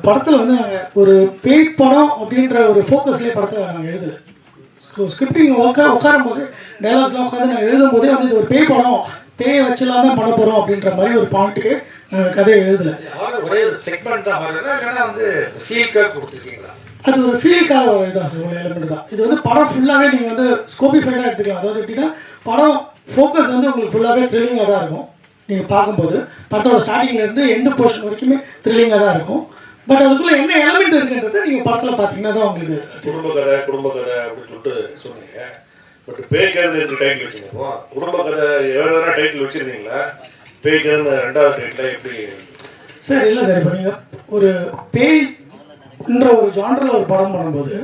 படத்தில் வந்து நாங்கள் ஒரு பேய் படம் அப்படின்ற ஒரு ஃபோக்கஸ்லேயே படத்தை நாங்கள் எழுதலை. ஸ்கிரிப்டிங் உட்காரும் போது டைலாக்ஸ்லாம் உட்காந்து நாங்கள் எழுதும் போதே வந்து இது ஒரு பேய் படம், பேயை வச்சுலாம் தான் பண்ண போகிறோம் அப்படின்ற மாதிரி ஒரு பாயிண்ட்டுக்கு நாங்கள் கதையை எழுதலை. அது ஒரு ஃபீலுக்காக ஒரு இதான் சார், ஒரு எலிமெண்ட் தான். இது வந்து படம் ஃபுல்லாகவே நீங்கள் வந்து ஸ்கோபிஃபைடாக எடுத்துக்கலாம். அதாவது எப்படின்னா படம் ஃபோக்கஸ் வந்து உங்களுக்கு ஃபுல்லாகவே த்ரில்லிங்காக தான் இருக்கும். நீங்கள் பார்க்கும்போது படத்தோட ஸ்டார்டிங்லேருந்து எண்டு போர்ஷன் வரைக்குமே த்ரில்லிங்காக தான் இருக்கும். பட் அதுக்குள்ளே என்ன எலிமெண்ட் இருக்குன்றதை நீங்கள் படத்தில் பார்த்தீங்கன்னா தான் உங்களுக்கு குடும்ப கதை அப்படின்னு சொல்லிட்டு சொன்னீங்க. பட் பேய் கதை டைட்டில் வச்சுருக்கோம். குடும்ப கதை எவ்வளோ டைட்டில் வச்சுருந்தீங்களா? பேய் கதை ரெண்டாவது டைட்டில் எப்படி சார்? இல்லை சார், இப்போ நீங்கள் ஒரு பேய்ன்ற ஒரு ஜானரில் ஒரு படம் பண்ணும்போது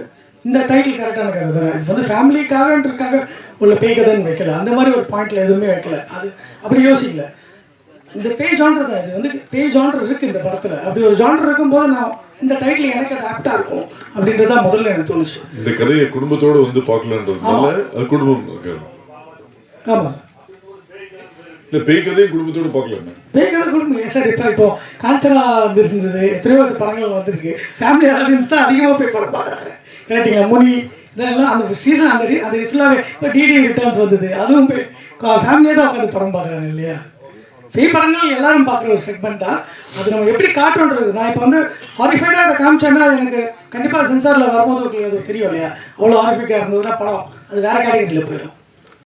இந்த டைட்டில் கரெக்டான கதை தான். இது வந்து ஃபேமிலிக்காகன்றதுக்காக உள்ள பேய் கதைன்னு வைக்கல, அந்த மாதிரி ஒரு பாயிண்டில் எதுவுமே வைக்கல. அது அப்படி யோசிக்கல. இந்த பேய் ஜான்டர் தான். இது வந்து பேய் ஜான்டர் இருக்குது இந்த படத்தில். அப்படி ஒரு ஜான்டர் இருக்கும்போது நான் இந்த டைட்டில் எனக்கு அது ஆப்டாக இருக்கும் அப்படின்றத முதல்ல எனக்கு தோணுச்சு. இந்த கதையை குடும்பத்தோடு வந்து பார்க்கலான்றதுனால அது குடும்பம். ஆமாம் சார், இல்லை பேய் கதையும் குடும்பத்தோடு பார்க்கலாம். பேய் கதை குடும்பம் சார். இப்போ காஞ்சனா இருந்தது, எத்தனையோ படங்கள் வந்திருக்கு. ஃபேமிலி ஆடியன்ஸ் தான் அதிகமாக போய் படம் பார்க்குறாங்க. கரெக்டுங்களா? முனி இதெல்லாம் அந்த சீசன் அது ஃபுல்லாகவே இப்போ டிடி ரிட்டர்ன்ஸ் வந்தது, அதுவும் போய் ஃபேமிலியாக தான் உட்காந்து படம் பார்க்குறாங்க இல்லையா? பேய் படங்கள் எல்லாரும் பார்க்குற ஒரு செக்மெண்ட்டாக அது நம்ம எப்படி காட்டுன்றது. நான் இப்போ வந்து ஹாரிஃபைடாக அதை காமிச்சேன்னா அது எனக்கு கண்டிப்பாக சென்சாரில் வரும்போது அது தெரியும் இல்லையா? அவ்வளோ ஹாரிஃபைக்காக இருந்ததுன்னா படம் அது வேறு கேட்டகரியில் போயிடும்.